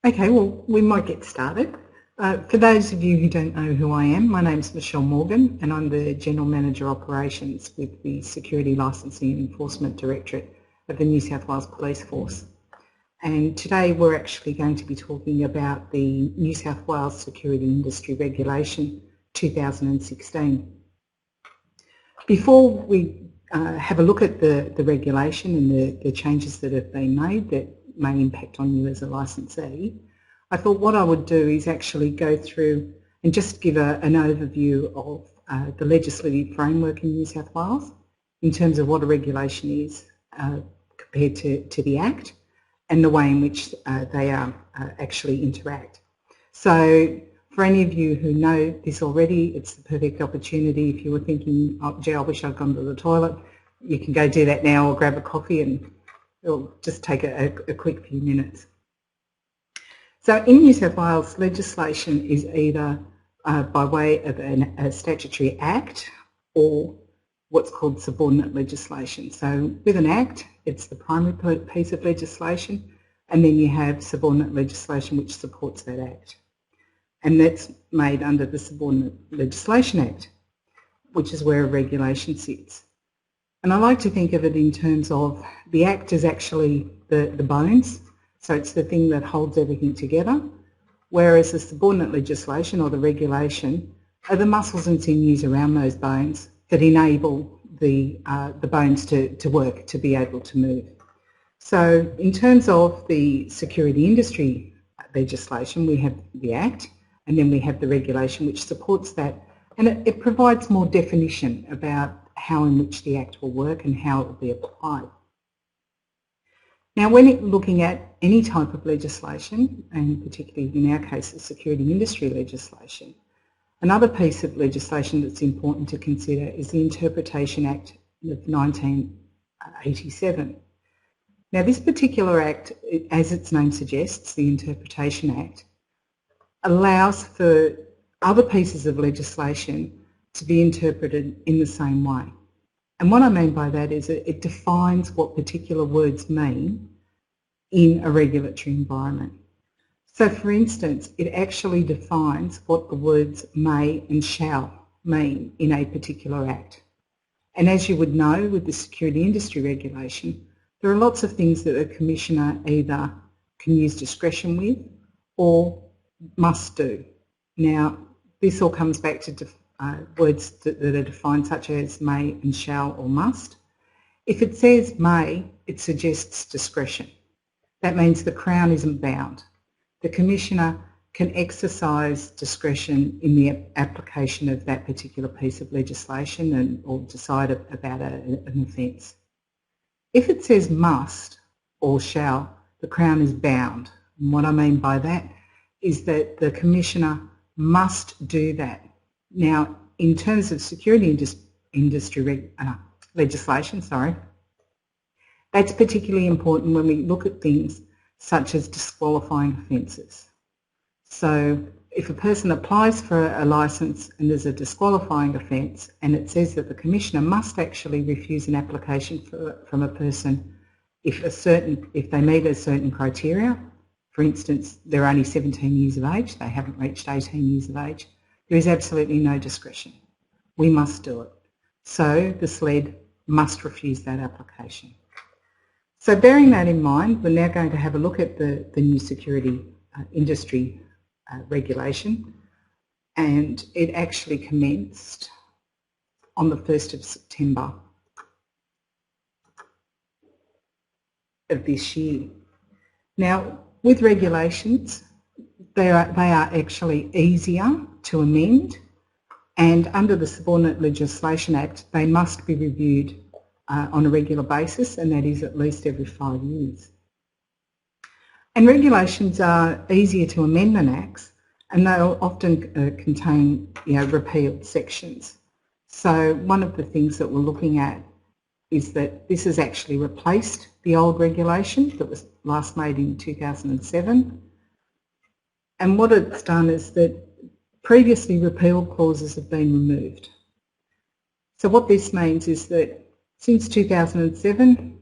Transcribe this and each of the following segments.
Okay, well, we might get started. For those of you who don't know who I am, my name's Michelle Morgan and I'm the General Manager Operations with the Security Licensing and Enforcement Directorate of the New South Wales Police Force. And today we're actually going to be talking about the New South Wales Security Industry Regulation 2016. Before we have a look at the regulation and the changes that have been made that may impact on you as a licensee, I thought what I would do is actually go through and just give an overview of the legislative framework in New South Wales in terms of what a regulation is compared to the Act and the way in which they actually interact. So for any of you who know this already, it's the perfect opportunity. If you were thinking, oh gee, I wish I'd gone to the toilet, you can go do that now or grab a coffee and it'll just take a quick few minutes. So in New South Wales, legislation is either by way of a statutory act or what's called subordinate legislation. So with an act, it's the primary piece of legislation, and then you have subordinate legislation which supports that act. And that's made under the Subordinate Legislation Act, which is where a regulation sits. And I like to think of it in terms of the Act is actually the bones, so it's the thing that holds everything together, whereas the subordinate legislation or the regulation are the muscles and sinews around those bones that enable the bones to work, to be able to move. So in terms of the security industry legislation, we have the Act and then we have the regulation which supports that, and it provides more definition about how in which the Act will work and how it will be applied. Now when looking at any type of legislation, and particularly in our case the security industry legislation, another piece of legislation that's important to consider is the Interpretation Act of 1987. Now this particular Act, as its name suggests, the Interpretation Act, allows for other pieces of legislation to be interpreted in the same way. And what I mean by that is it defines what particular words mean in a regulatory environment. So for instance, it actually defines what the words may and shall mean in a particular act. And as you would know with the security industry regulation, there are lots of things that a commissioner either can use discretion with or must do. Now, this all comes back to words that are defined such as may and shall or must. If it says may, it suggests discretion. That means the Crown isn't bound. The Commissioner can exercise discretion in the application of that particular piece of legislation or decide about an offence. If it says must or shall, the Crown is bound. And what I mean by that is that the Commissioner must do that. Now, in terms of security industry legislation, that's particularly important when we look at things such as disqualifying offences. So if a person applies for a licence and there's a disqualifying offence and it says that the Commissioner must actually refuse an application from a person if they meet a certain criteria, for instance, they're only 17 years of age, they haven't reached 18 years of age, there is absolutely no discretion. We must do it. So the SLED must refuse that application. So bearing that in mind, we're now going to have a look at the new security industry regulation, and it actually commenced on the 1st of September of this year. Now, with regulations, they are actually easier to amend, and under the Subordinate Legislation Act, they must be reviewed on a regular basis, and that is at least every 5 years. And regulations are easier to amend than acts, and they'll often contain repealed sections. So one of the things that we're looking at is that this has actually replaced the old regulation that was last made in 2007. And what it's done is that previously repealed clauses have been removed. So what this means is that since 2007,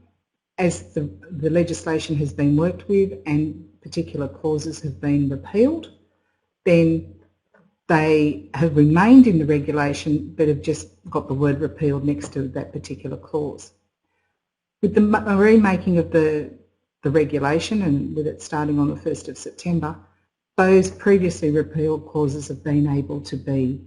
as the legislation has been worked with and particular clauses have been repealed, then they have remained in the regulation but have just got the word repealed next to that particular clause. With the remaking of the regulation, and with it starting on the 1st of September, those previously repealed clauses have been able to be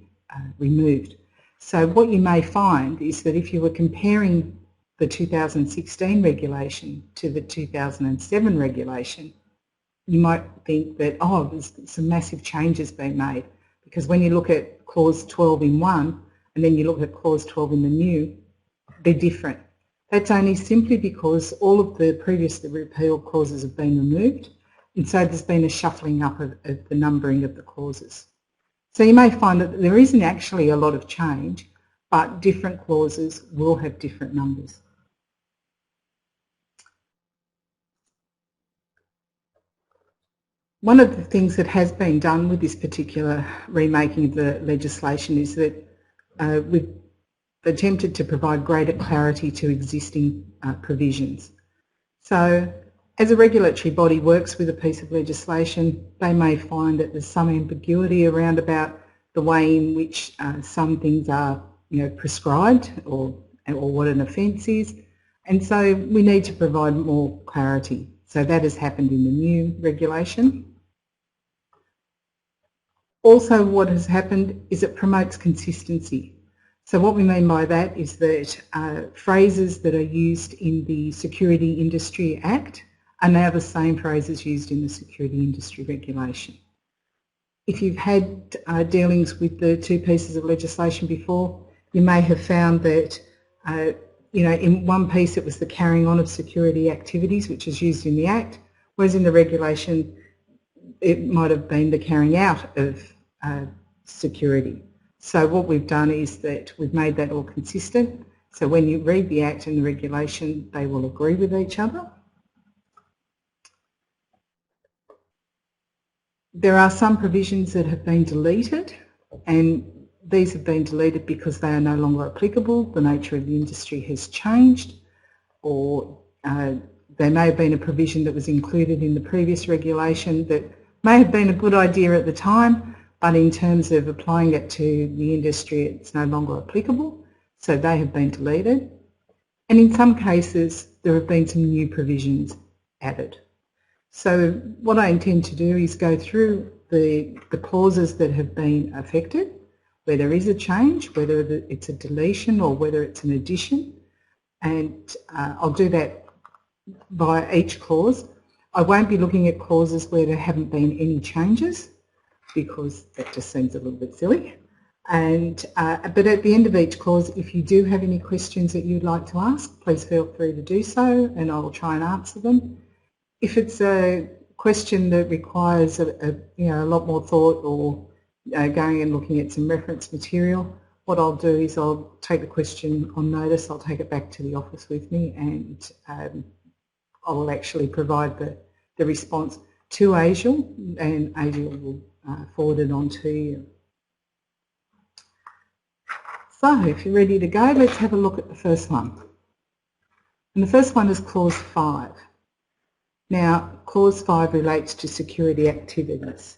removed. So what you may find is that if you were comparing the 2016 regulation to the 2007 regulation, you might think that, oh, there's some massive changes being made, because when you look at clause 12 in one and then you look at clause 12 in the new, they're different. That's only simply because all of the previously repealed clauses have been removed, and so there's been a shuffling up of the numbering of the clauses. So you may find that there isn't actually a lot of change, but different clauses will have different numbers. One of the things that has been done with this particular remaking of the legislation is that we've attempted to provide greater clarity to existing provisions. So as a regulatory body works with a piece of legislation, they may find that there's some ambiguity around about the way in which some things are prescribed or what an offence is, and so we need to provide more clarity. So that has happened in the new regulation. Also, what has happened is it promotes consistency. So what we mean by that is that phrases that are used in the Security Industry Act are now the same phrases used in the Security Industry Regulation. If you've had dealings with the two pieces of legislation before, you may have found that in one piece it was the carrying on of security activities, which is used in the Act, whereas in the regulation it might have been the carrying out of security. So what we've done is that we've made that all consistent. So when you read the Act and the regulation, they will agree with each other. There are some provisions that have been deleted, and these have been deleted because they are no longer applicable. The nature of the industry has changed, or there may have been a provision that was included in the previous regulation that may have been a good idea at the time, but in terms of applying it to the industry, it's no longer applicable. So they have been deleted. And in some cases, there have been some new provisions added. So what I intend to do is go through the clauses that have been affected, where there is a change, whether it's a deletion or whether it's an addition, and I'll do that by each clause. I won't be looking at clauses where there haven't been any changes, because that just seems a little bit silly. But at the end of each clause, if you do have any questions that you'd like to ask, please feel free to do so, and I'll try and answer them. If it's a question that requires a lot more thought, or going and looking at some reference material, what I'll do is I'll take the question on notice, I'll take it back to the office with me, and I'll actually provide the response to ASIAL, and ASIAL will forward it on to you. So if you're ready to go, let's have a look at the first one. And the first one is Clause 5. Now, Clause 5 relates to security activities.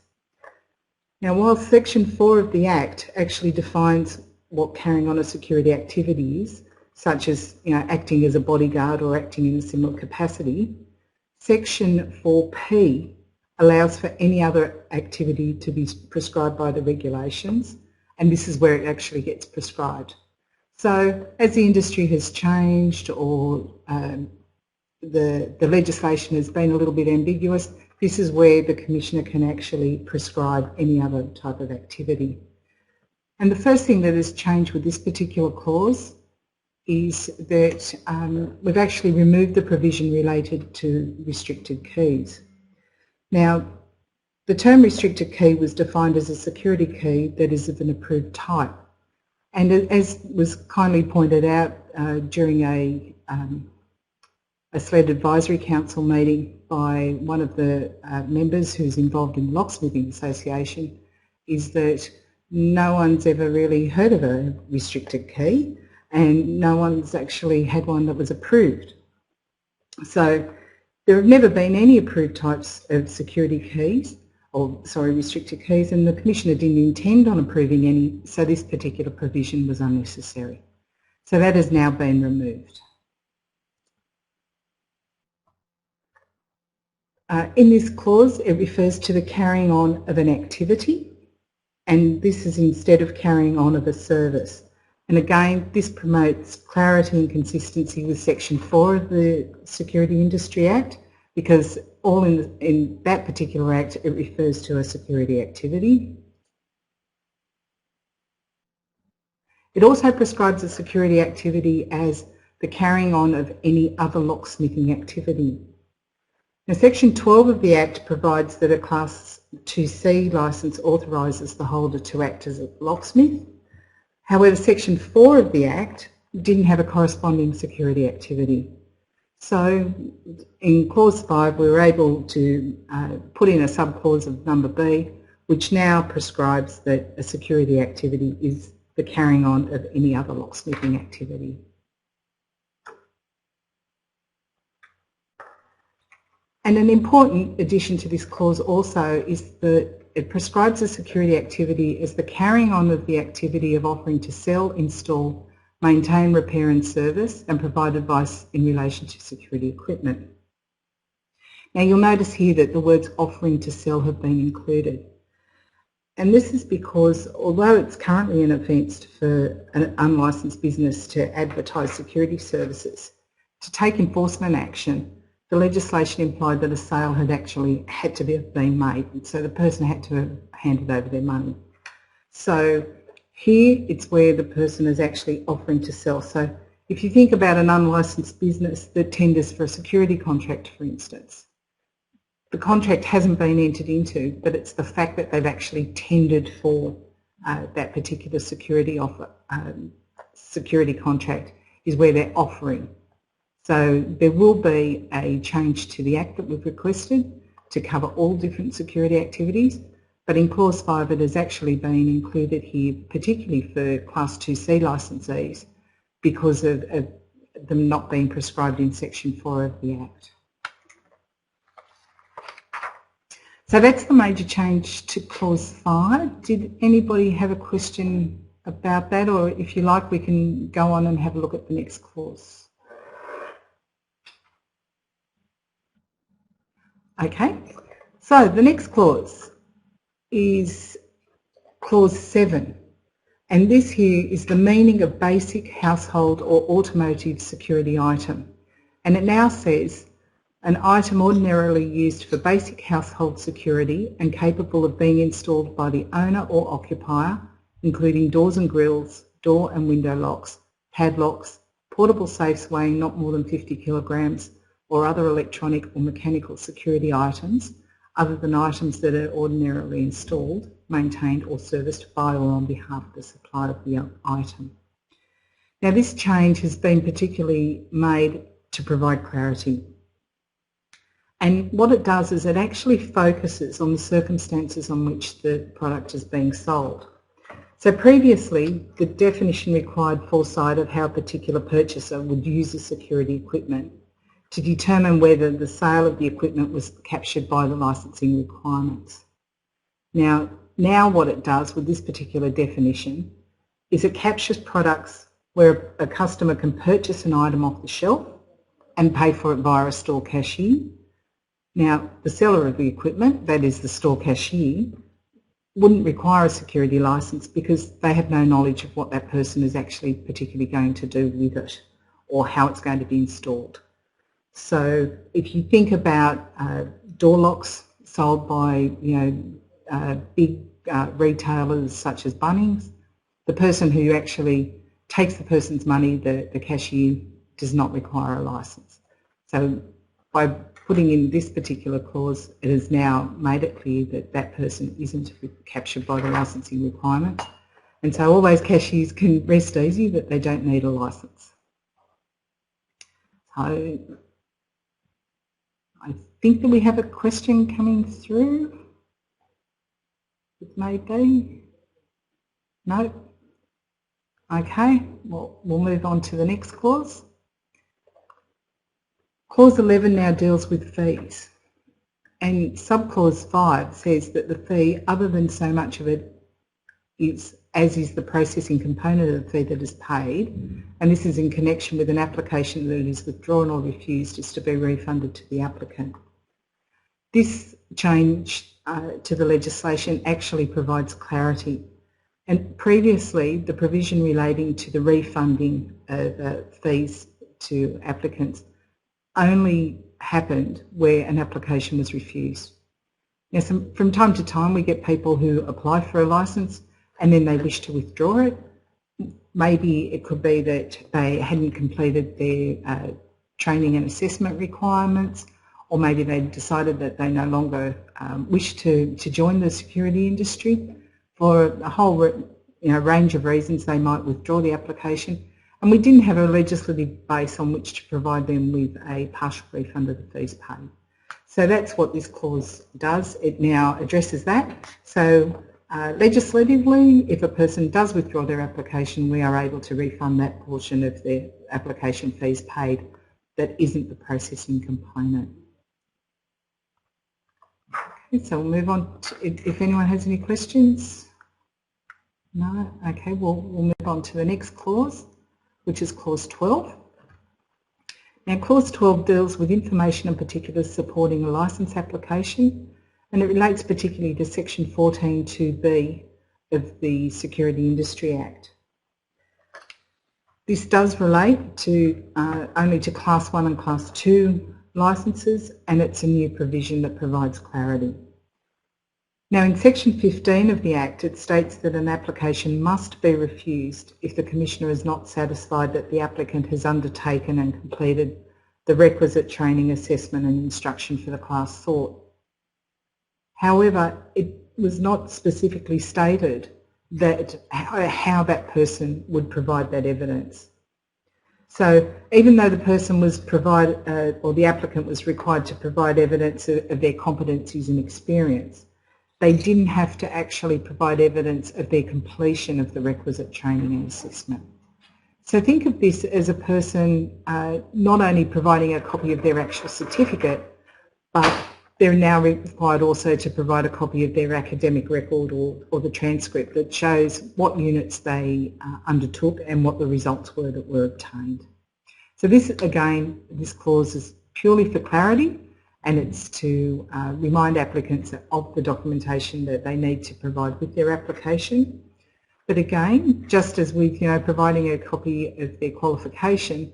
Now, while Section 4 of the Act actually defines what carrying on a security activity is, such as acting as a bodyguard or acting in a similar capacity, Section 4P allows for any other activity to be prescribed by the regulations, and this is where it actually gets prescribed. So as the industry has changed, or the legislation has been a little bit ambiguous, this is where the Commissioner can actually prescribe any other type of activity. And the first thing that has changed with this particular clause is that we've actually removed the provision related to restricted keys. Now, the term restricted key was defined as a security key that is of an approved type. And as was kindly pointed out during a SLED Advisory Council meeting by one of the members who's involved in the Locksmithing Association, is that no one's ever really heard of a restricted key, and no one's actually had one that was approved. So There have never been any approved types of security keys, restricted keys, and the Commissioner didn't intend on approving any, so this particular provision was unnecessary. So that has now been removed. In this clause, it refers to the carrying on of an activity, and this is instead of carrying on of a service. And again, this promotes clarity and consistency with Section 4 of the Security Industry Act, because all in that particular act, it refers to a security activity. It also prescribes a security activity as the carrying on of any other locksmithing activity. Now, Section 12 of the Act provides that a Class 2C licence authorises the holder to act as a locksmith. However, Section 4 of the Act didn't have a corresponding security activity. So in Clause 5 we were able to put in a subclause of number B, which now prescribes that a security activity is the carrying on of any other locksmithing activity. And an important addition to this clause also is that it prescribes a security activity as the carrying on of the activity of offering to sell, install, maintain, repair and service and provide advice in relation to security equipment. Now you'll notice here that the words offering to sell have been included. And this is because although it's currently an offence for an unlicensed business to advertise security services, to take enforcement action, the legislation implied that a sale had actually had to have been made, so the person had to have handed over their money. So here it's where the person is actually offering to sell. So if you think about an unlicensed business that tenders for a security contract, for instance, the contract hasn't been entered into, but it's the fact that they've actually tendered for that particular security contract is where they're offering. So there will be a change to the Act that we've requested to cover all different security activities, but in Clause 5 it has actually been included here, particularly for Class 2C licensees, because of them not being prescribed in Section 4 of the Act. So that's the major change to Clause 5. Did anybody have a question about that, or if you like we can go on and have a look at the next clause? Okay, so the next clause is Clause 7, and this here is the meaning of basic household or automotive security item, and it now says an item ordinarily used for basic household security and capable of being installed by the owner or occupier, including doors and grills, door and window locks, padlocks, portable safes weighing not more than 50 kilograms, or other electronic or mechanical security items other than items that are ordinarily installed, maintained or serviced by or on behalf of the supplier of the item. Now this change has been particularly made to provide clarity, and what it does is it actually focuses on the circumstances on which the product is being sold. So previously the definition required foresight of how a particular purchaser would use the security equipment to determine whether the sale of the equipment was captured by the licensing requirements. Now what it does with this particular definition is it captures products where a customer can purchase an item off the shelf and pay for it via a store cashier. Now the seller of the equipment, that is the store cashier, wouldn't require a security licence because they have no knowledge of what that person is actually particularly going to do with it or how it's going to be installed. So if you think about door locks sold by big retailers such as Bunnings, the person who actually takes the person's money, the cashier, does not require a licence. So by putting in this particular clause, it has now made it clear that that person isn't captured by the licensing requirements, and so all those cashiers can rest easy that they don't need a licence. So I think that we have a question coming through. It may be. No? Okay, well, we'll move on to the next clause. Clause 11 now deals with fees, and subclause 5 says that the fee, other than so much of it as is the processing component of the fee that is paid, and this is in connection with an application that is withdrawn or refused, is to be refunded to the applicant. This change to the legislation actually provides clarity, and previously the provision relating to the refunding of fees to applicants only happened where an application was refused. Now, from time to time we get people who apply for a licence and then they wish to withdraw it. Maybe it could be that they hadn't completed their training and assessment requirements, or maybe they decided that they no longer wish to join the security industry. For a whole range of reasons they might withdraw the application, and we didn't have a legislative base on which to provide them with a partial refund of the fees paid. So that's what this clause does. It now addresses that. So legislatively, if a person does withdraw their application, we are able to refund that portion of their application fees paid that isn't the processing component. Okay, so we'll move on to, if anyone has any questions. No? Okay, we'll move on to the next clause, which is clause 12. Now, clause 12 deals with information and particulars supporting a licence application, and it relates particularly to section 14(2)(b) of the Security Industry Act. This does relate to only to Class 1 and Class 2 licences, and it's a new provision that provides clarity. Now, in section 15 of the Act, it states that an application must be refused if the Commissioner is not satisfied that the applicant has undertaken and completed the requisite training, assessment and instruction for the class sought. However, it was not specifically stated that how that person would provide that evidence. So even though the person was or the applicant was required to provide evidence of their competencies and experience, they didn't have to actually provide evidence of their completion of the requisite training and assessment. So think of this as a person not only providing a copy of their actual certificate, but they're now required also to provide a copy of their academic record or the transcript that shows what units they undertook and what the results were that were obtained. So this, again, this clause is purely for clarity, and it's to remind applicants of the documentation that they need to provide with their application. But again, just as with providing a copy of their qualification,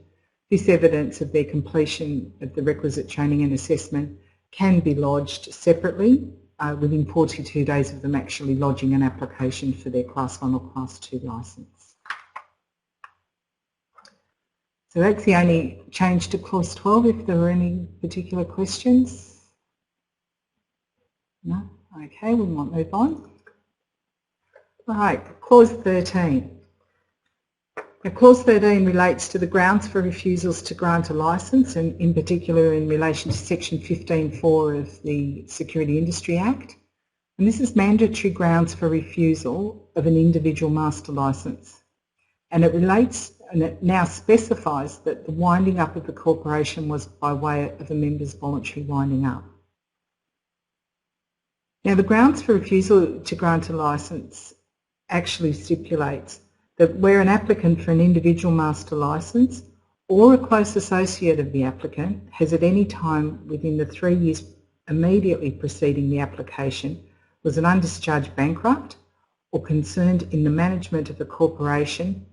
this evidence of their completion of the requisite training and assessment can be lodged separately within 42 days of them actually lodging an application for their Class 1 or Class 2 licence. So that's the only change to Clause 12, if there were any particular questions. No? Okay, we might move on. Right, Clause 13. Now, Clause 13 relates to the grounds for refusals to grant a licence, and in particular in relation to section 15(4) of the Security Industry Act. And this is mandatory grounds for refusal of an individual master licence. And it relates, and it now specifies that the winding up of the corporation was by way of a member's voluntary winding up. Now, the grounds for refusal to grant a licence actually stipulates that where an applicant for an individual master licence or a close associate of the applicant has at any time within the 3 years immediately preceding the application was an undischarged bankrupt or concerned in the management of the corporation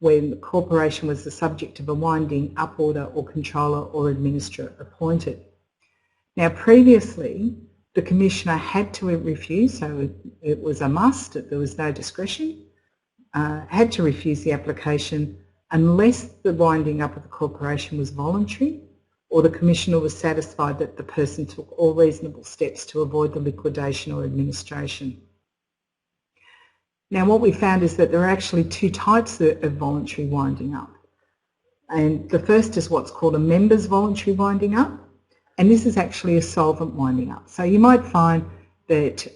when the corporation was the subject of a winding up order or controller or administrator appointed. Now, previously the Commissioner had to refuse, so it was a must, there was no discretion, had to refuse the application unless the winding up of the corporation was voluntary or the Commissioner was satisfied that the person took all reasonable steps to avoid the liquidation or administration. Now, what we found is that there are actually two types of voluntary winding up. And the first is what's called a member's voluntary winding up, and this is actually a solvent winding up. So you might find that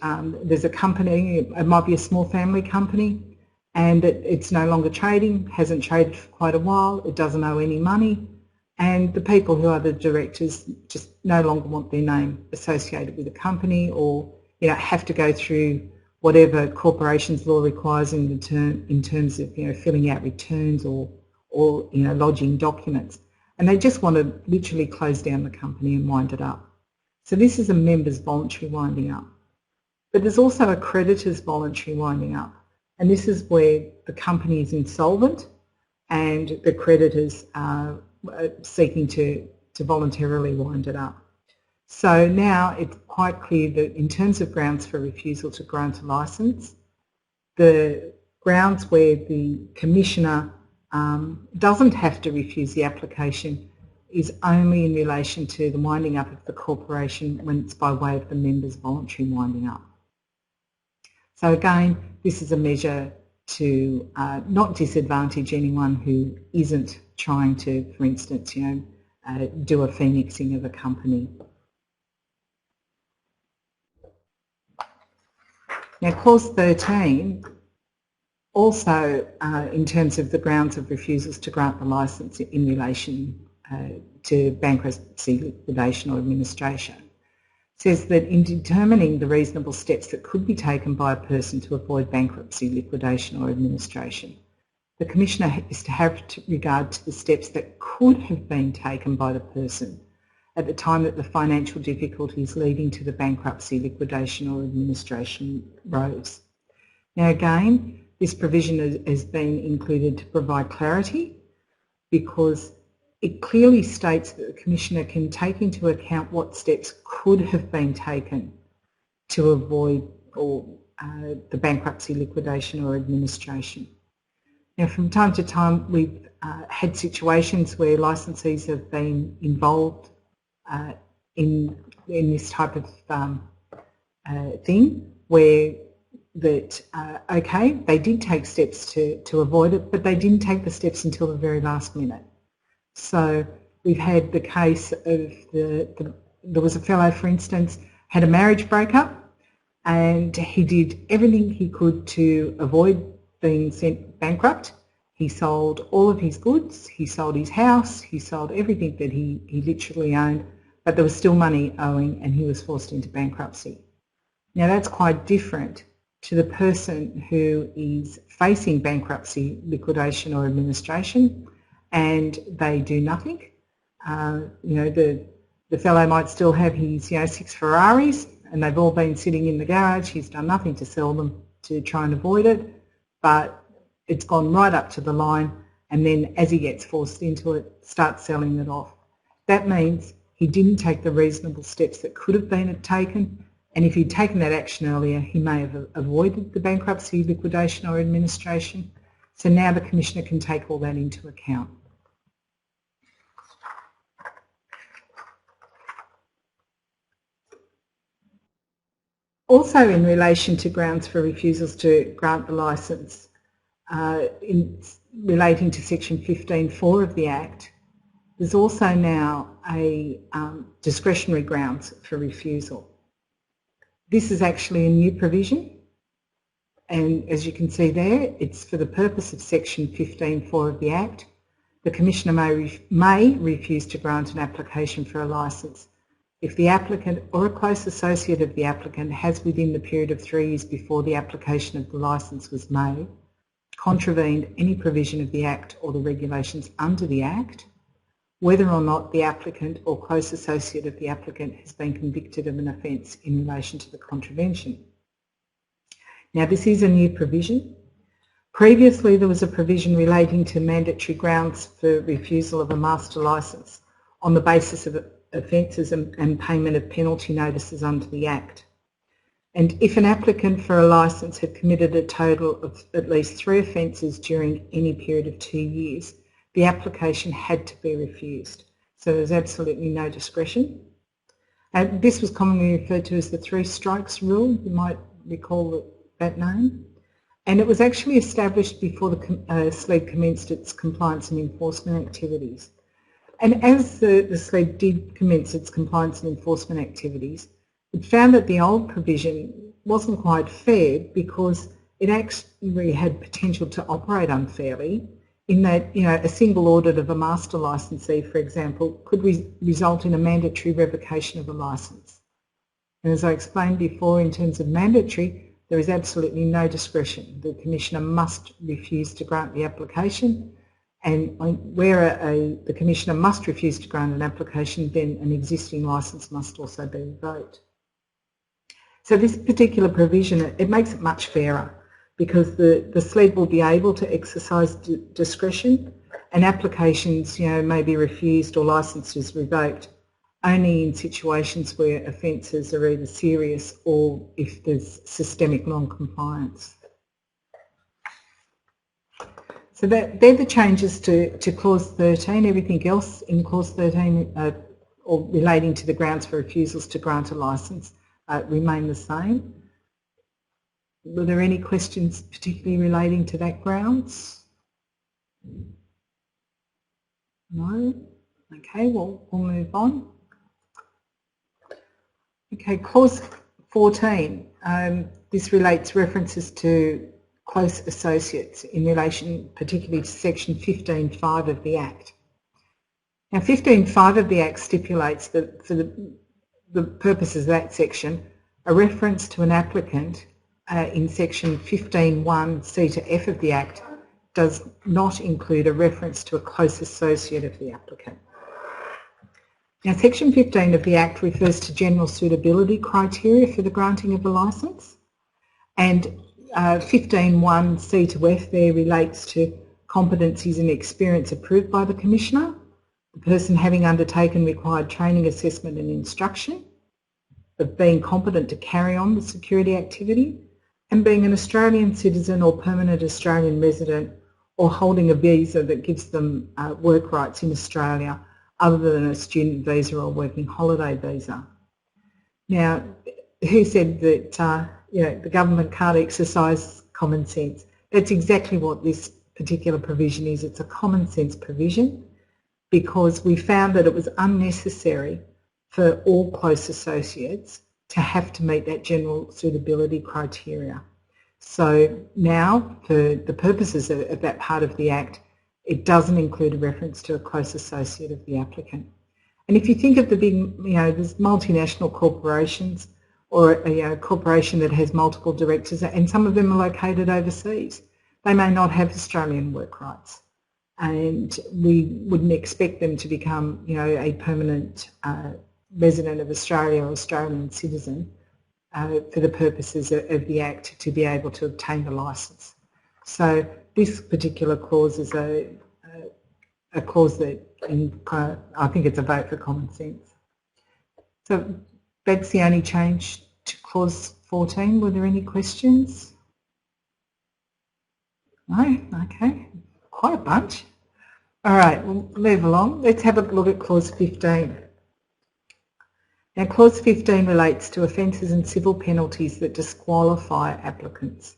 there's a company, it might be a small family company, and it's no longer trading, hasn't traded for quite a while, it doesn't owe any money, and the people who are the directors just no longer want their name associated with the company, or have to go through whatever corporations law requires in terms of filling out returns or lodging documents, and they just want to literally close down the company and wind it up. So this is a member's voluntary winding up. But there's also a creditor's voluntary winding up, and this is where the company is insolvent and the creditors are seeking to voluntarily wind it up. So now it's quite clear that in terms of grounds for refusal to grant a licence, the grounds where the Commissioner doesn't have to refuse the application is only in relation to the winding up of the corporation when it's by way of the member's voluntary winding up. So again, this is a measure to not disadvantage anyone who isn't trying to, for instance, do a phoenixing of a company. Now, clause 13 also, in terms of the grounds of refusals to grant the licence in relation to bankruptcy, liquidation or administration, says that in determining the reasonable steps that could be taken by a person to avoid bankruptcy, liquidation or administration, the Commissioner is to have regard to the steps that could have been taken by the person at the time that the financial difficulties leading to the bankruptcy, liquidation or administration rose. Now again, this provision has been included to provide clarity because it clearly states that the Commissioner can take into account what steps could have been taken to avoid the bankruptcy, liquidation or administration. Now, from time to time, we've had situations where licensees have been involved in this type of thing, where okay, they did take steps to avoid it, but they didn't take the steps until the very last minute. So we've had the case of there was a fellow, for instance, had a marriage breakup, and he did everything he could to avoid being sent bankrupt. He sold all of his goods, he sold his house, he sold everything that he literally owned, but there was still money owing and he was forced into bankruptcy. Now that's quite different to the person who is facing bankruptcy, liquidation or administration and they do nothing. The fellow might still have his 6 Ferraris and they've all been sitting in the garage. He's done nothing to sell them to try and avoid it, but it's gone right up to the line, and then as he gets forced into it, starts selling it off. That means he didn't take the reasonable steps that could have been taken, and if he'd taken that action earlier, he may have avoided the bankruptcy, liquidation or administration. So now the Commissioner can take all that into account. Also in relation to grounds for refusals to grant the licence, relating to section 15.4 of the Act, there's also now a discretionary grounds for refusal. This is actually a new provision, and as you can see there, it's for the purpose of section 15.4 of the Act. The Commissioner may refuse to grant an application for a licence if the applicant or a close associate of the applicant has, within the period of 3 years before the application of the licence was made, contravened any provision of the Act or the regulations under the Act, whether or not the applicant or close associate of the applicant has been convicted of an offence in relation to the contravention. Now this is a new provision. Previously there was a provision relating to mandatory grounds for refusal of a master licence on the basis of offences and payment of penalty notices under the Act. And if an applicant for a licence had committed a total of at least 3 offences during any period of 2 years, the application had to be refused. So there's absolutely no discretion. And this was commonly referred to as the 3 strikes rule. You might recall that name. And it was actually established before the SLED commenced its compliance and enforcement activities. And as the SLED did commence its compliance and enforcement activities, it found that the old provision wasn't quite fair because it actually had potential to operate unfairly in that, a single audit of a master licensee, for example, could result in a mandatory revocation of a licence. And as I explained before, in terms of mandatory, there is absolutely no discretion. The Commissioner must refuse to grant the application, and where the Commissioner must refuse to grant an application, then an existing licence must also be revoked. So this particular provision, it makes it much fairer, because the SLED will be able to exercise discretion, and applications may be refused or licences revoked only in situations where offences are either serious or if there's systemic non-compliance. So they're the changes to Clause 13. Everything else in Clause 13 or relating to the grounds for refusals to grant a licence remain the same. Were there any questions particularly relating to that grounds? No? Okay, well, we'll move on. Okay, Clause 14. This relates references to close associates in relation particularly to Section 15.5 of the Act. Now 15.5 of the Act stipulates that for the purposes of that section, a reference to an applicant in Section 15.1 C to F of the Act does not include a reference to a close associate of the applicant. Now Section 15 of the Act refers to general suitability criteria for the granting of a licence, and 15.1 C to F there relates to competencies and experience approved by the Commissioner, the person having undertaken required training, assessment and instruction, of being competent to carry on the security activity, and being an Australian citizen or permanent Australian resident or holding a visa that gives them work rights in Australia other than a student visa or working holiday visa. Now, who said that the government can't exercise common sense? That's exactly what this particular provision is. It's a common sense provision, because we found that it was unnecessary for all close associates to have to meet that general suitability criteria. So now, for the purposes of that part of the Act, it doesn't include a reference to a close associate of the applicant. And if you think of the big, there's multinational corporations, or a corporation that has multiple directors, and some of them are located overseas. They may not have Australian work rights, and we wouldn't expect them to become, a permanent resident of Australia or Australian citizen for the purposes of the Act to be able to obtain the licence. So this particular clause is a clause that I think it's a vote for common sense. So that's the only change to Clause 14. Were there any questions? No? Okay. Quite a bunch. All right, we'll move along. Let's have a look at Clause 15. Now, Clause 15 relates to offences and civil penalties that disqualify applicants.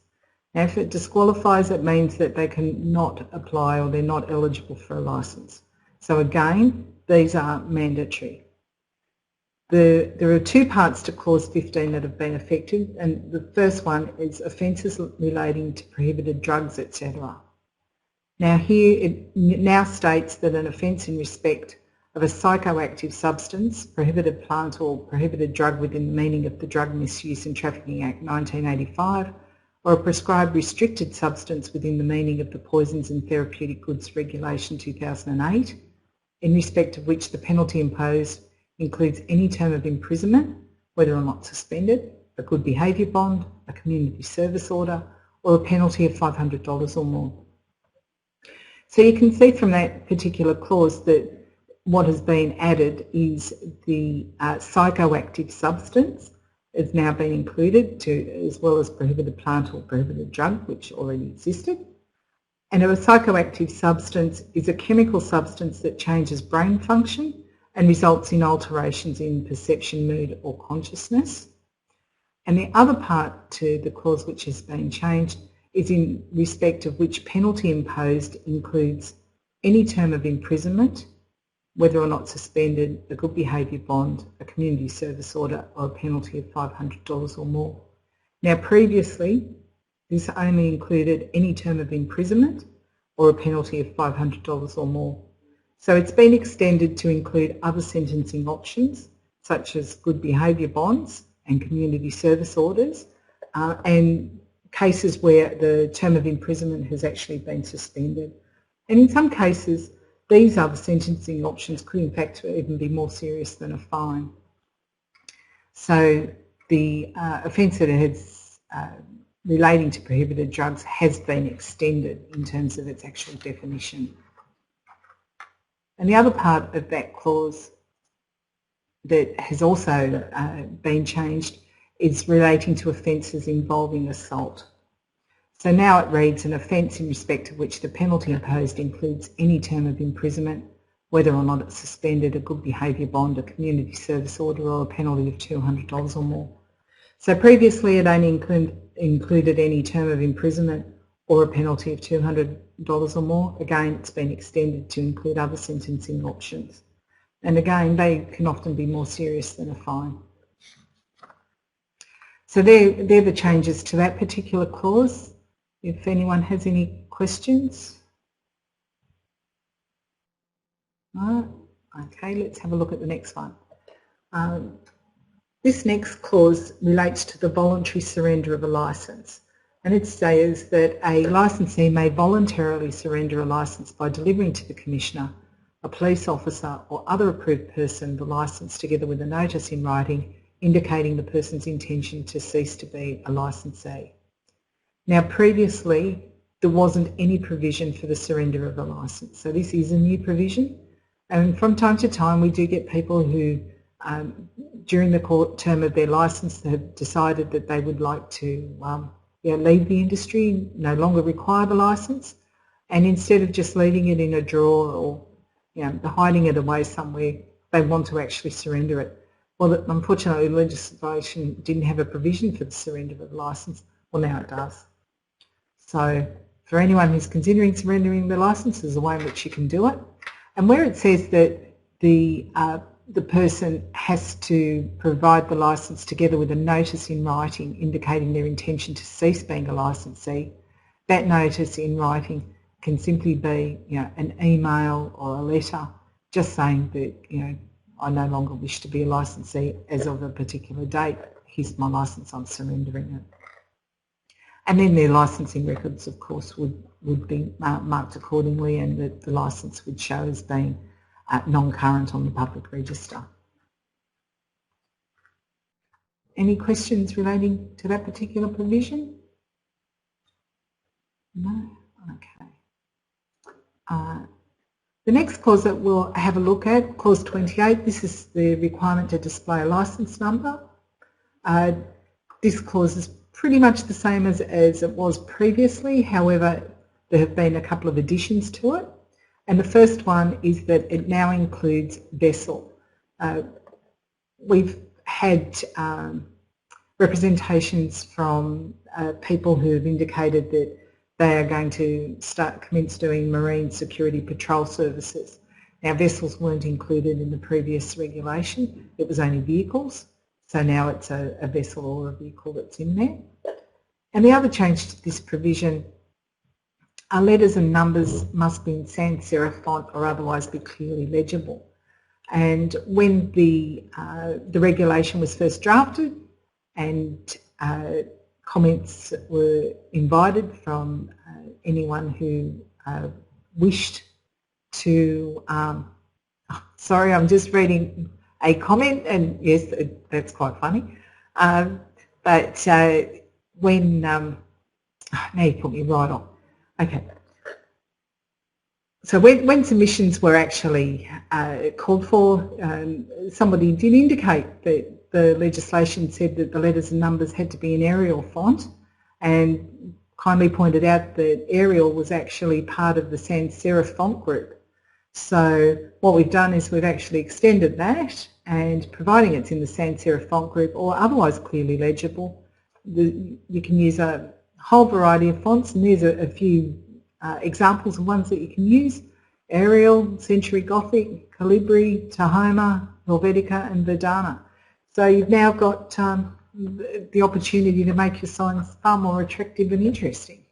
Now, if it disqualifies, it means that they cannot apply or they're not eligible for a licence. So again, these are mandatory. There are two parts to Clause 15 that have been affected, and the first one is offences relating to prohibited drugs, etc. Now here it now states that an offence in respect of a psychoactive substance, prohibited plant or prohibited drug within the meaning of the Drug Misuse and Trafficking Act 1985, or a prescribed restricted substance within the meaning of the Poisons and Therapeutic Goods Regulation 2008, in respect of which the penalty imposed includes any term of imprisonment, whether or not suspended, a good behaviour bond, a community service order, or a penalty of $500 or more. So you can see from that particular clause that what has been added is the psychoactive substance has now been included, as well as prohibited plant or prohibited drug, which already existed. And a psychoactive substance is a chemical substance that changes brain function and results in alterations in perception, mood or consciousness. And the other part to the clause which has been changed is in respect of which penalty imposed includes any term of imprisonment, whether or not suspended, a good behaviour bond, a community service order or a penalty of $500 or more. Now previously this only included any term of imprisonment or a penalty of $500 or more. So it's been extended to include other sentencing options, such as good behaviour bonds and community service orders, and cases where the term of imprisonment has actually been suspended. And in some cases, these other sentencing options could in fact even be more serious than a fine. So the offence that has relating to prohibited drugs has been extended in terms of its actual definition. And the other part of that clause that has also been changed is relating to offences involving assault. So now it reads, an offence in respect of which the penalty imposed includes any term of imprisonment, whether or not it's suspended, a good behaviour bond, a community service order, or a penalty of $200 or more. So previously it only included any term of imprisonment or a penalty of $200 or more. Again, it's been extended to include other sentencing options. And again, they can often be more serious than a fine. So they're the changes to that particular clause. If anyone has any questions. No? Okay, let's have a look at the next one. This next clause relates to the voluntary surrender of a licence. And it says that a licensee may voluntarily surrender a licence by delivering to the Commissioner, a police officer or other approved person the licence together with a notice in writing indicating the person's intention to cease to be a licensee. Now previously there wasn't any provision for the surrender of a licence, so this is a new provision, and from time to time we do get people who during the court term of their licence have decided that they would like to leave the industry, no longer require the licence, and instead of just leaving it in a drawer or hiding it away somewhere, they want to actually surrender it. Well, unfortunately legislation didn't have a provision for the surrender of the licence. Well, now it does. So for anyone who's considering surrendering their licence, there's a way in which you can do it. And where it says that the person has to provide the licence together with a notice in writing indicating their intention to cease being a licensee, that notice in writing can simply be an email or a letter just saying that I no longer wish to be a licensee as of a particular date. Here's my licence, I'm surrendering it. And then their licensing records, of course, would be marked accordingly, and the licence would show as being non-current on the public register. Any questions relating to that particular provision? No? Okay. The next clause that we'll have a look at, clause 28, this is the requirement to display a licence number. This clause is pretty much the same as it was previously, however there have been a couple of additions to it. And the first one is that it now includes vessel. We've had representations from people who have indicated that they are going to commence doing marine security patrol services. Now vessels weren't included in the previous regulation, it was only vehicles, so now it's a vessel or a vehicle that's in there. And the other change to this provision are letters and numbers must be in sans serif font or otherwise be clearly legible. And when the regulation was first drafted and comments were invited from anyone who wished to, sorry, I'm just reading a comment, and yes, that's quite funny, but when, now you put me right on. Okay. So when submissions were actually called for, somebody did indicate that the legislation said that the letters and numbers had to be in Arial font, and kindly pointed out that Arial was actually part of the sans serif font group. So what we've done is we've actually extended that, and providing it's in the sans serif font group or otherwise clearly legible, you can use a whole variety of fonts, and there's a few examples of ones that you can use: Arial, Century Gothic, Calibri, Tahoma, Helvetica and Verdana. So you've now got the opportunity to make your signs far more attractive and interesting.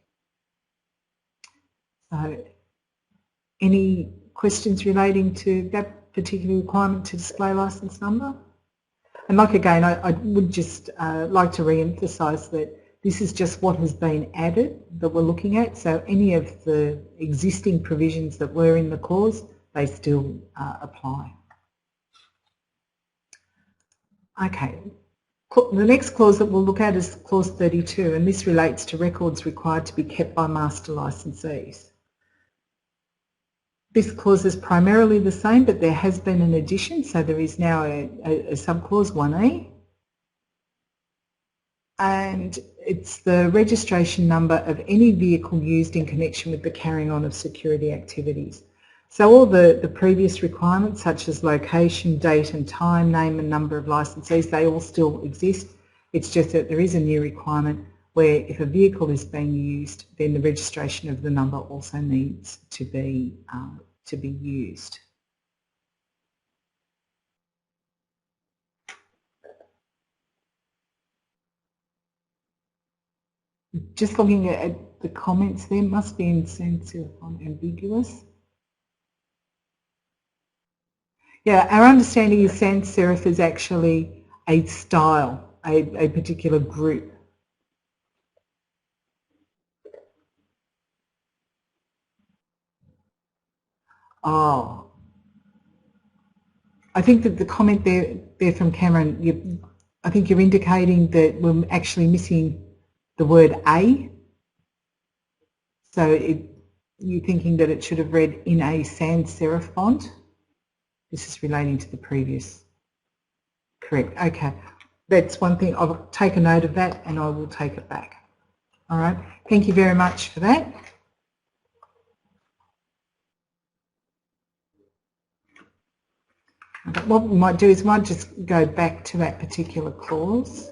So Any questions relating to that particular requirement to display licence number? And like again, I would just like to re-emphasise that this is just what has been added that we're looking at. So any of the existing provisions that were in the clause, they still apply. Okay, the next clause that we'll look at is clause 32, and this relates to records required to be kept by master licensees. This clause is primarily the same, but there has been an addition, so there is now a subclause 1E, and it's the registration number of any vehicle used in connection with the carrying on of security activities. So all the previous requirements such as location, date and time, name and number of licensees, they all still exist. It's just that there is a new requirement where if a vehicle is being used, then the registration of the number also needs to be used. Just looking at the comments there, must be in sense of ambiguous. Yeah, our understanding is sans serif is actually a style, a particular group. Oh, I think that the comment there from Cameron, I think you're indicating that we're actually missing the word A. So you're thinking that it should have read in a sans serif font. This is relating to the previous. Correct. Okay. That's one thing. I'll take a note of that and I will take it back. All right. Thank you very much for that. Okay. What we might do is we might just go back to that particular clause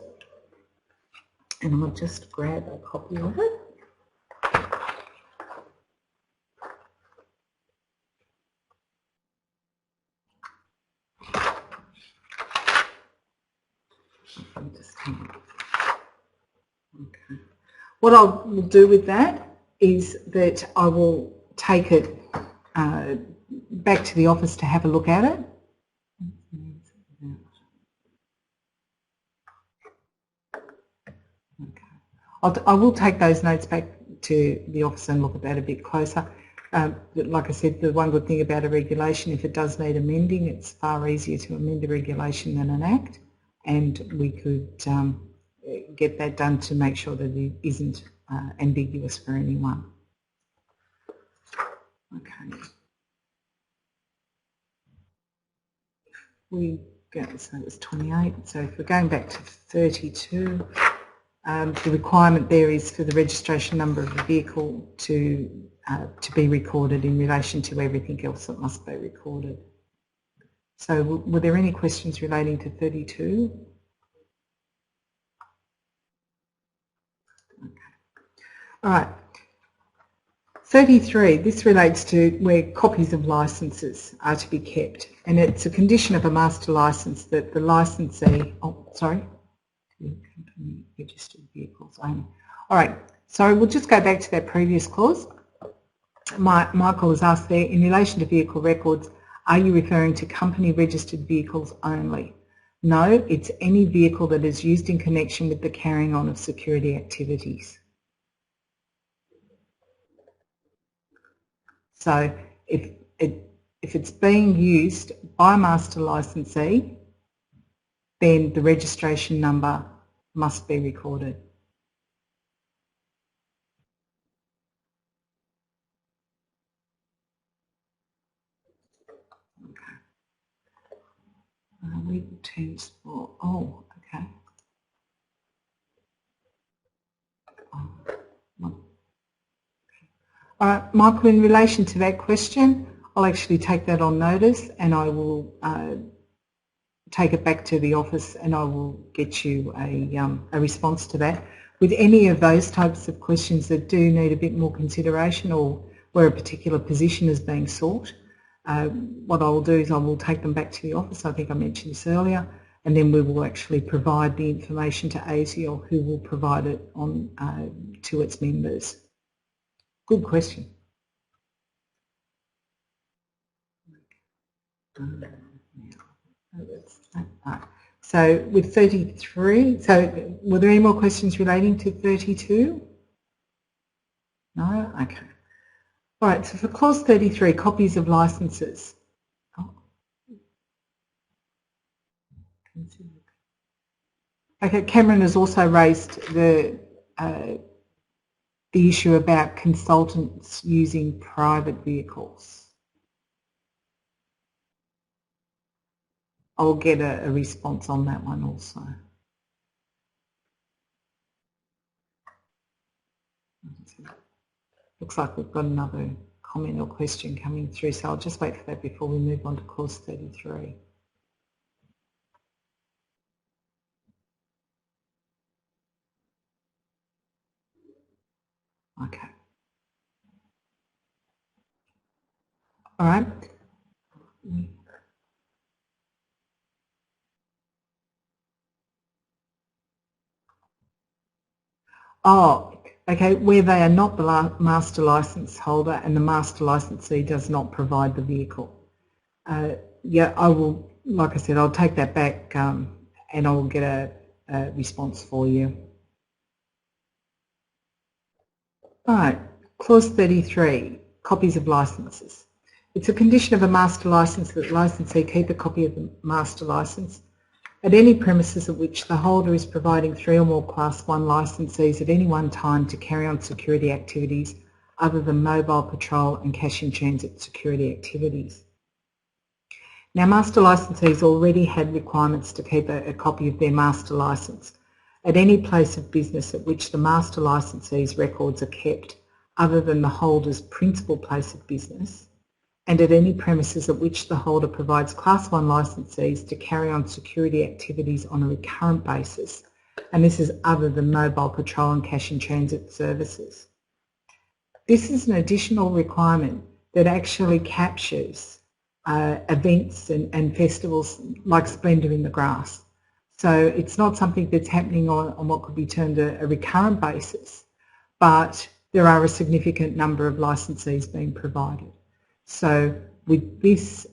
and I'll just grab a copy of it. Okay. What I will do with that is that I will take it back to the office to have a look at it. Okay. I will take those notes back to the office and look at that a bit closer. Like I said, the one good thing about a regulation, if it does need amending, it's far easier to amend a regulation than an act, and we could get that done to make sure that it isn't ambiguous for anyone. Okay. We go, so it was 28, so if we're going back to 32, the requirement there is for the registration number of the vehicle to be recorded in relation to everything else that must be recorded. So were there any questions relating to 32? Okay. All right. 33, this relates to where copies of licences are to be kept, and it's a condition of a master licence that the licensee, company registered vehicles only. All right, so we'll just go back to that previous clause. Michael has asked there, in relation to vehicle records, are you referring to company registered vehicles only? No, it's any vehicle that is used in connection with the carrying on of security activities. So if it's being used by a master licensee, then the registration number must be recorded. Okay. Legal terms for, okay. All right, Michael, in relation to that question, I'll actually take that on notice and I will take it back to the office and I will get you a response to that. With any of those types of questions that do need a bit more consideration or where a particular position is being sought, what I will do is I will take them back to the office. I think I mentioned this earlier, and then we will actually provide the information to ASIAL, who will provide it on to its members. Good question. So with 33, so were there any more questions relating to 32? No? Okay. All right, so for clause 33, copies of licences. Okay, Cameron has also raised the issue about consultants using private vehicles. I'll get a response on that one also. Looks like we've got another comment or question coming through, so I'll just wait for that before we move on to clause 33. Okay. All right. Oh, okay, where they are not the master licence holder and the master licensee does not provide the vehicle. Yeah, I will, like I said, I'll take that back and I'll get a response for you. All right, clause 33, copies of licences. It's a condition of a master licence that the licensee keep a copy of the master licence at any premises at which the holder is providing 3 or more Class 1 licensees at any one time to carry on security activities other than mobile patrol and cash in transit security activities. Now, master licensees already had requirements to keep a copy of their master licence at any place of business at which the master licensee's records are kept other than the holder's principal place of business, and at any premises at which the holder provides Class 1 licensees to carry on security activities on a recurrent basis, and this is other than mobile patrol and cash in transit services. This is an additional requirement that actually captures events and festivals like Splendour in the Grass. So it's not something that's happening on what could be termed a recurrent basis, but there are a significant number of licensees being provided. So with this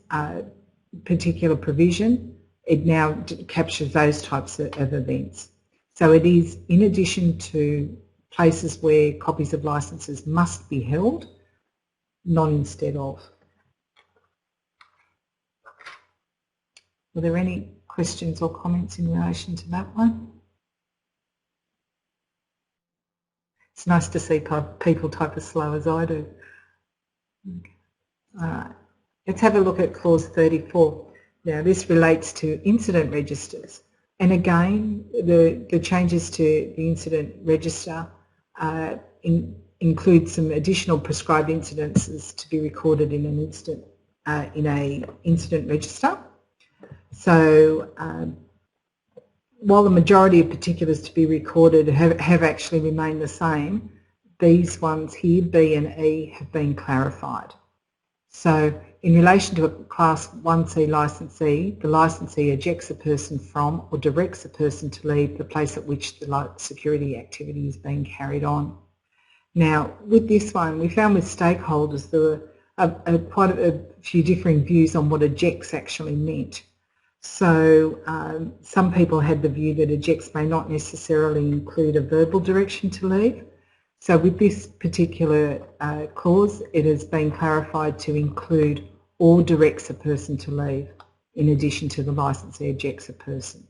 particular provision, it now captures those types of events. So it is in addition to places where copies of licences must be held, not instead of. Were there any questions or comments in relation to that one? It's nice to see people type as slow as I do. Okay. All right. Let's have a look at clause 34. Now this relates to incident registers, and again the changes to the incident register include some additional prescribed incidences to be recorded in an incident register. So while the majority of particulars to be recorded have actually remained the same, these ones here, B and E, have been clarified. So in relation to a Class 1C licensee, the licensee ejects a person from or directs a person to leave the place at which the security activity is being carried on. Now with this one, we found with stakeholders there were quite a few differing views on what ejects actually meant. So some people had the view that ejects may not necessarily include a verbal direction to leave. So with this particular clause, it has been clarified to include or directs a person to leave in addition to the licensee ejects a person.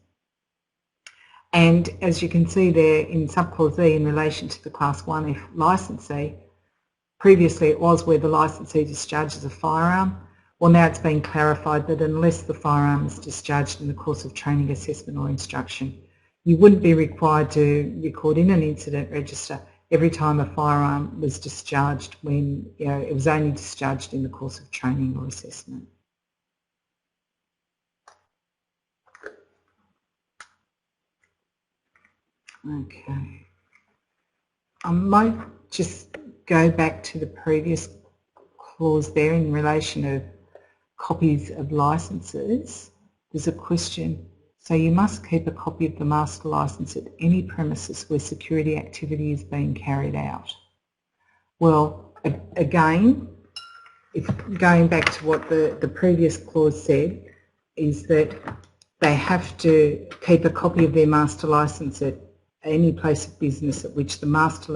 And as you can see there in subclause E in relation to the Class 1F licensee, previously it was where the licensee discharges a firearm. Well, now it's been clarified that unless the firearm is discharged in the course of training, assessment or instruction, you wouldn't be required to record in an incident register every time a firearm was discharged when it was only discharged in the course of training or assessment. Okay. I might just go back to the previous clause there in relation to copies of licences. There's a question. So you must keep a copy of the master licence at any premises where security activity is being carried out. Well, again, if going back to what the previous clause said, is that they have to keep a copy of their master licence at any place of business at which the master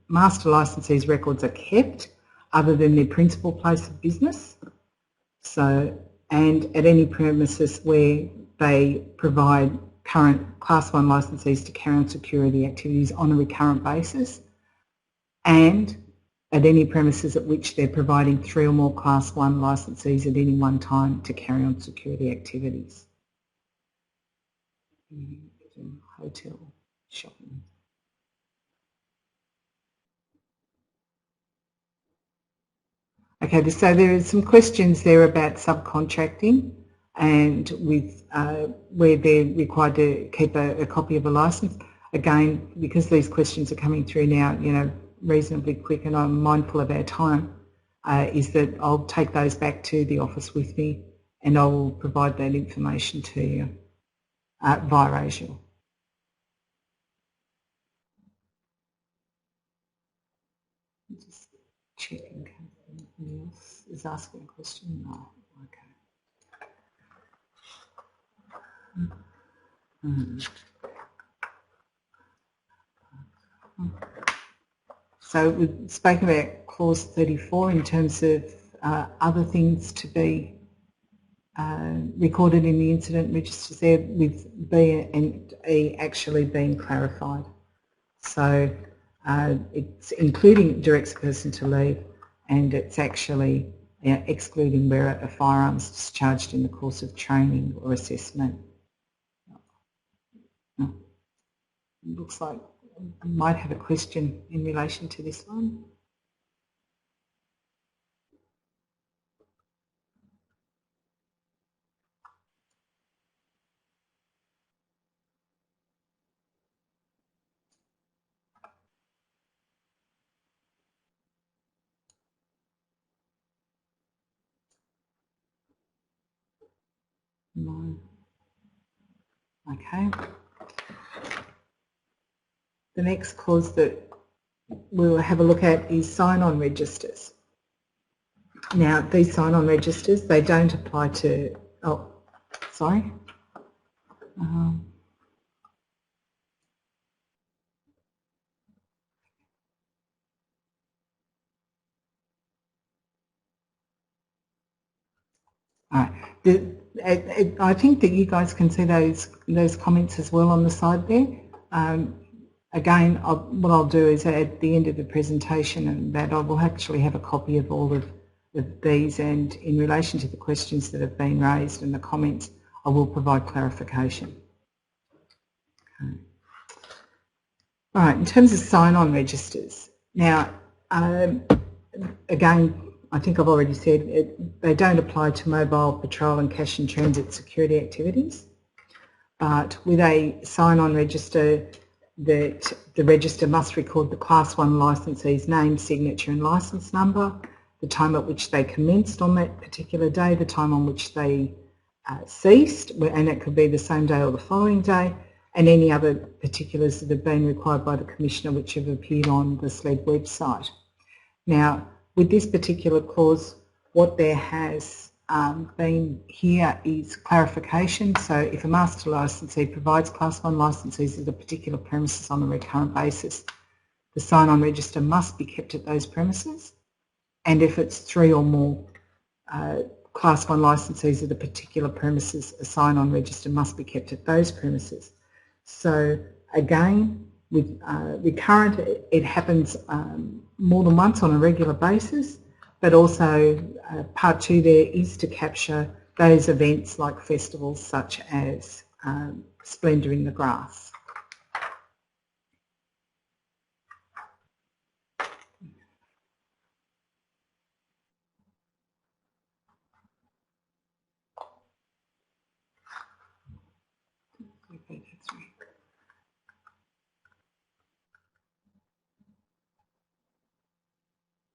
licensee's records are kept other than their principal place of business. So, and at any premises where they provide current Class 1 licensees to carry on security activities on a recurrent basis, and at any premises at which they're providing 3 or more Class 1 licensees at any one time to carry on security activities. Hotel, shopping. Okay, so there are some questions there about subcontracting and with where they're required to keep a copy of a licence. Again, because these questions are coming through now, reasonably quick, and I'm mindful of our time, is that I'll take those back to the office with me and I will provide that information to you via ASIAL. Just checking in case anything else is asking a question. No. Okay. So we've spoken about clause 34 in terms of other things to be recorded in the incident registers there, with B and E actually being clarified. So it's including directs a person to leave, and it's actually excluding where a firearm is discharged in the course of training or assessment. Looks like we might have a question in relation to this one. No. Okay. The next clause that we'll have a look at is sign-on registers. Now, these sign-on registers, they don't apply to, sorry. All right. I think that you guys can see those comments as well on the side there. Again, what I'll do is at the end of the presentation, and that I will actually have a copy of all of these, and in relation to the questions that have been raised and the comments, I will provide clarification. Okay. All right, in terms of sign-on registers, now, again, I think I've already said they don't apply to mobile patrol and cash and transit security activities, but with a sign-on register, that the register must record the Class 1 licensee's name, signature and licence number, the time at which they commenced on that particular day, the time on which they ceased, and it could be the same day or the following day, and any other particulars that have been required by the Commissioner which have appeared on the SLED website. Now, with this particular clause, what there has been here is clarification. So if a master licensee provides Class 1 licensees at a particular premises on a recurrent basis, the sign-on register must be kept at those premises. And if it's 3 or more Class 1 licensees at a particular premises, a sign-on register must be kept at those premises. So again, with recurrent, it happens more than once on a regular basis, but also part 2 there is to capture those events like festivals such as Splendour in the Grass.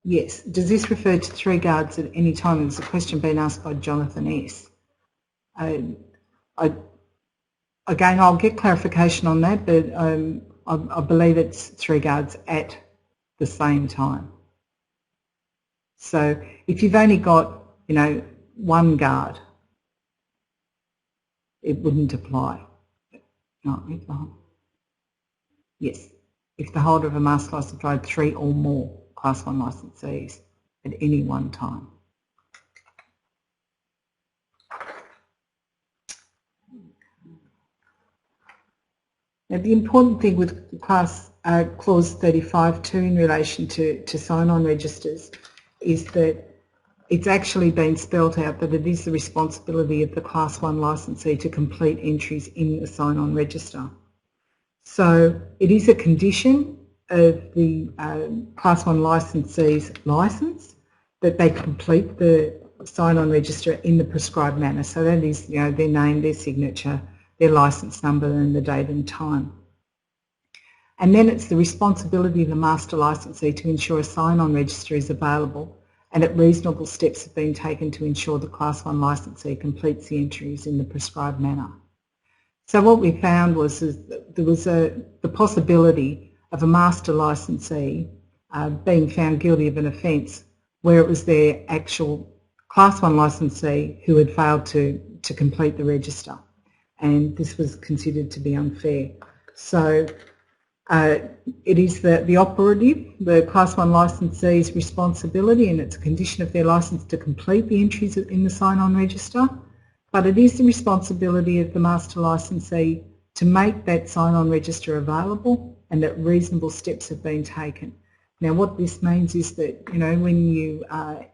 Yes. Does this refer to 3 guards at any time? There's a question being asked by Jonathan S. Again, I'll get clarification on that, but I believe it's 3 guards at the same time. So if you've only got, one guard, it wouldn't apply. No, yes, if the holder of a master licence provided 3 or more Class 1 licensees at any one time. Now, the important thing with Clause 35 too in relation to sign-on registers is that it's actually been spelt out that it is the responsibility of the Class 1 licensee to complete entries in the sign-on register. So it is a condition of the Class 1 licensee's licence that they complete the sign-on register in the prescribed manner. So that is, their name, their signature, their licence number and the date and time. And then it's the responsibility of the master licensee to ensure a sign-on register is available and that reasonable steps have been taken to ensure the Class 1 licensee completes the entries in the prescribed manner. So what we found was that there was the possibility of a master licensee being found guilty of an offence where it was their actual Class 1 licensee who had failed to complete the register, and this was considered to be unfair. So it is the operative, the Class 1 licensee's responsibility, and it's a condition of their licence to complete the entries in the sign-on register, but it is the responsibility of the master licensee to make that sign-on register available and that reasonable steps have been taken. Now what this means is that, when you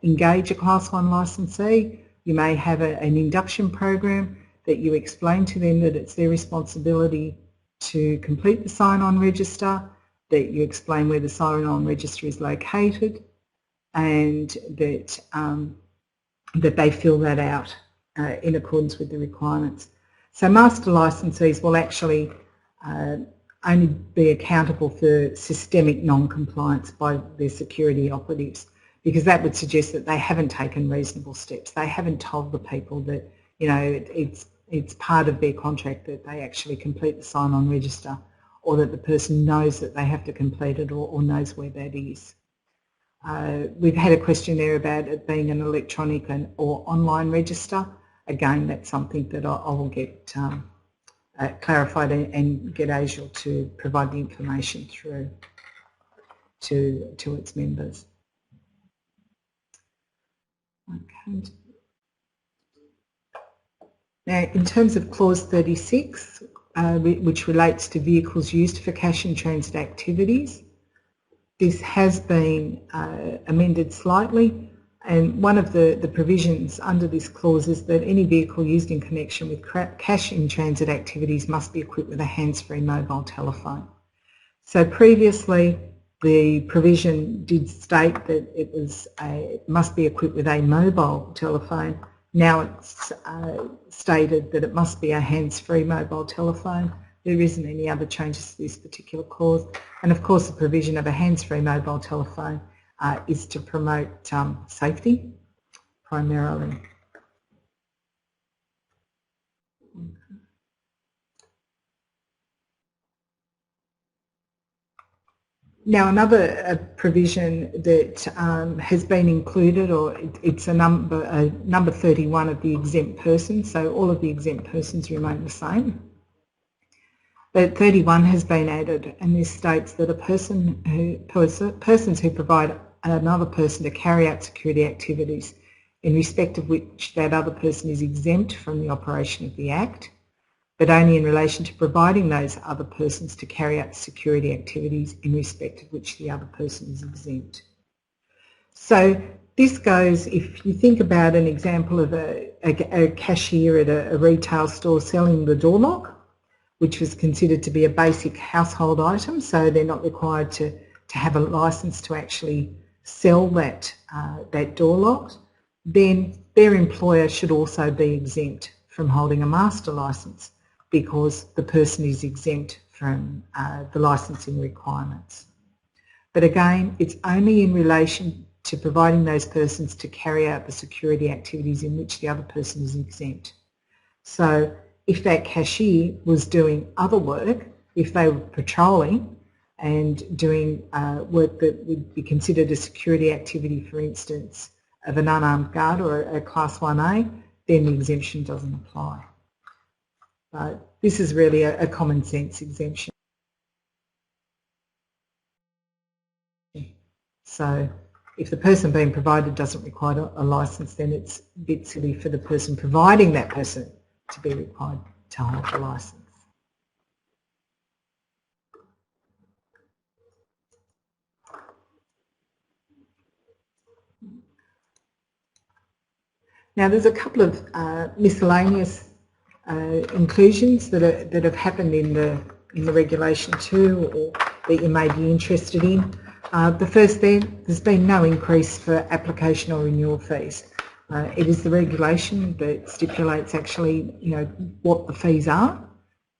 engage a Class 1 licensee, you may have an induction program that you explain to them that it's their responsibility to complete the sign-on register, that you explain where the sign-on register is located, and that, that they fill that out in accordance with the requirements. So master licensees will actually only be accountable for systemic non-compliance by their security operatives, because that would suggest that they haven't taken reasonable steps. They haven't told the people that, it's part of their contract that they actually complete the sign-on register, or that the person knows that they have to complete it or knows where that is. We've had a question there about it being an electronic or online register. Again, that's something that I will get clarified and get ASIAL to provide the information through to its members. Okay. Now, in terms of Clause 36, which relates to vehicles used for cash in transit activities, this has been amended slightly, and one of the provisions under this clause is that any vehicle used in connection with cash in transit activities must be equipped with a hands-free mobile telephone. So previously the provision did state that it must be equipped with a mobile telephone. Now it's stated that it must be a hands-free mobile telephone. There isn't any other changes to this particular clause. And of course the provision of a hands-free mobile telephone is to promote safety primarily. Now another provision that has been included, or it's a number 31 of the exempt persons, so all of the exempt persons remain the same. But 31 has been added, and this states that persons who provide another person to carry out security activities in respect of which that other person is exempt from the operation of the Act, but only in relation to providing those other persons to carry out security activities in respect of which the other person is exempt. So this goes, if you think about an example of a cashier at a retail store selling the door lock, which was considered to be a basic household item, so they're not required to have a licence to actually sell that door lock, then their employer should also be exempt from holding a master licence, because the person is exempt from the licensing requirements. But again, it's only in relation to providing those persons to carry out the security activities in which the other person is exempt. So if that cashier was doing other work, if they were patrolling and doing work that would be considered a security activity, for instance, of an unarmed guard or a Class 1A, then the exemption doesn't apply. But this is really a common sense exemption. So if the person being provided doesn't require a licence, then it's a bit silly for the person providing that person to be required to hold a licence. Now there's a couple of miscellaneous inclusions that have happened in the regulation too, or that you may be interested in. The first, there's been no increase for application or renewal fees. It is the regulation that stipulates actually, what the fees are,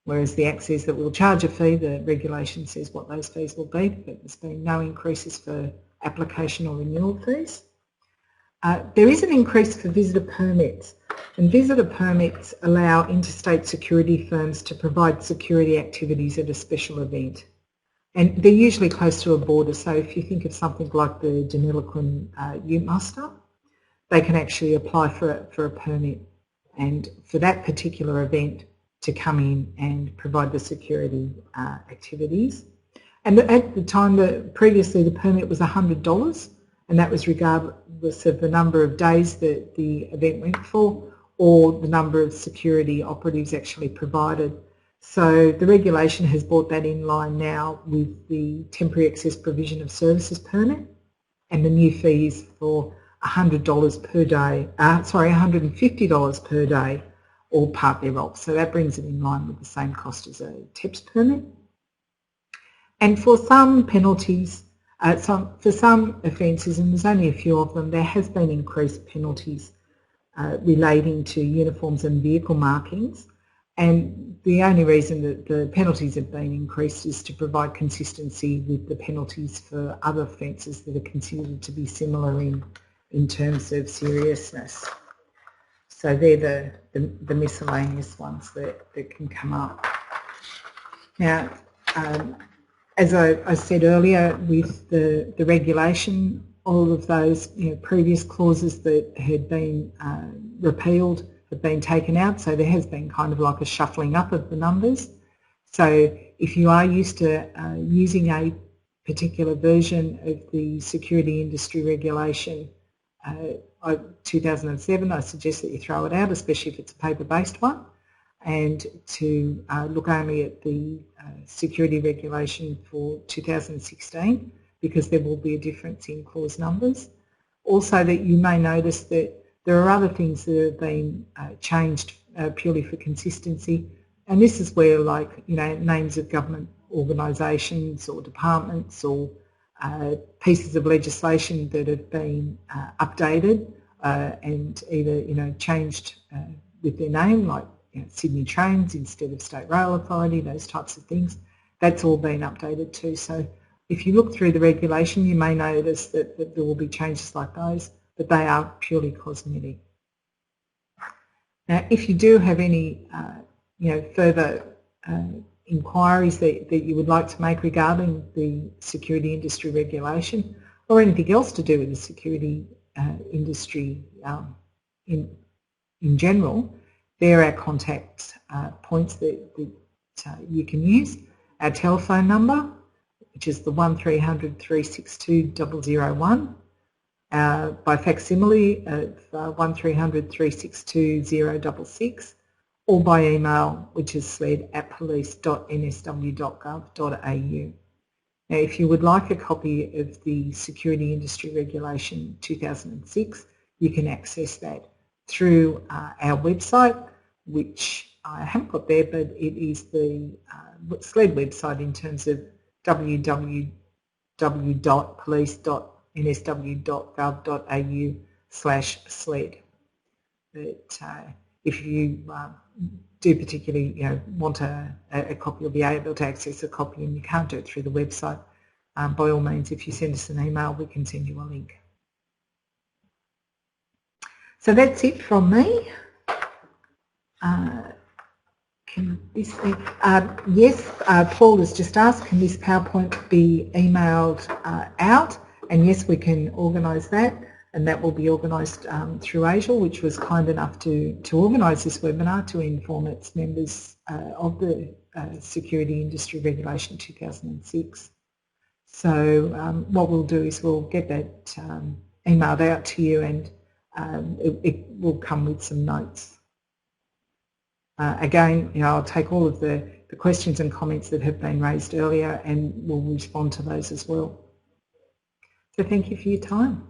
whereas the Act says that we'll charge a fee. The regulation says what those fees will be, but there's been no increases for application or renewal fees. There is an increase for visitor permits, and visitor permits allow interstate security firms to provide security activities at a special event. And they're usually close to a border, so if you think of something like the Deniliquin Ute Muster, they can actually apply for a permit and for that particular event to come in and provide the security activities. And at the time, previously the permit was $100, and that was regardless of the number of days that the event went for or the number of security operatives actually provided. So the regulation has brought that in line now with the temporary access provision of services permit, and the new fee is for $100 per day, $150 per day or part thereof. So that brings it in line with the same cost as a TEPS permit. And for some penalties, for some offences, and there's only a few of them, there has been increased penalties relating to uniforms and vehicle markings. And the only reason that the penalties have been increased is to provide consistency with the penalties for other offences that are considered to be similar in terms of seriousness. So they're the miscellaneous ones that can come up. Now, as I said earlier, with the regulation, all of those previous clauses that had been repealed have been taken out, so there has been kind of like a shuffling up of the numbers. So if you are used to using a particular version of the security industry regulation 2007, I suggest that you throw it out, especially if it's a paper-based one, and to look only at the security regulation for 2016, because there will be a difference in clause numbers. Also, that you may notice that there are other things that have been changed purely for consistency, and this is where, like, names of government organisations or departments or pieces of legislation that have been updated and either changed with their name, like Sydney Trains instead of State Rail Authority, those types of things. That's all been updated too. So if you look through the regulation, you may notice that there will be changes like those, but they are purely cosmetic. Now, if you do have any further inquiries that you would like to make regarding the security industry regulation, or anything else to do with the security industry in general, there are our contact points that you can use. Our telephone number, which is the 1300 362 001, by facsimile of 1300 362 066, or by email, which is sled@police.nsw.gov.au. Now, if you would like a copy of the Security Industry Regulation 2006, you can access that through our website, which I haven't got there, but it is the SLED website in terms of www.police.nsw.gov.au/SLED. But if you do particularly want a copy, you'll be able to access a copy, and you can't do it through the website, by all means, if you send us an email, we can send you a link. So that's it from me. Yes, Paul has just asked, can this PowerPoint be emailed out? And yes, we can organise that, and that will be organised through ASIAL, which was kind enough to organise this webinar to inform its members of the Security Industry Regulation 2006. So what we'll do is we'll get that emailed out to you, and it will come with some notes. Again, I'll take all of the questions and comments that have been raised earlier, and we'll respond to those as well. So thank you for your time.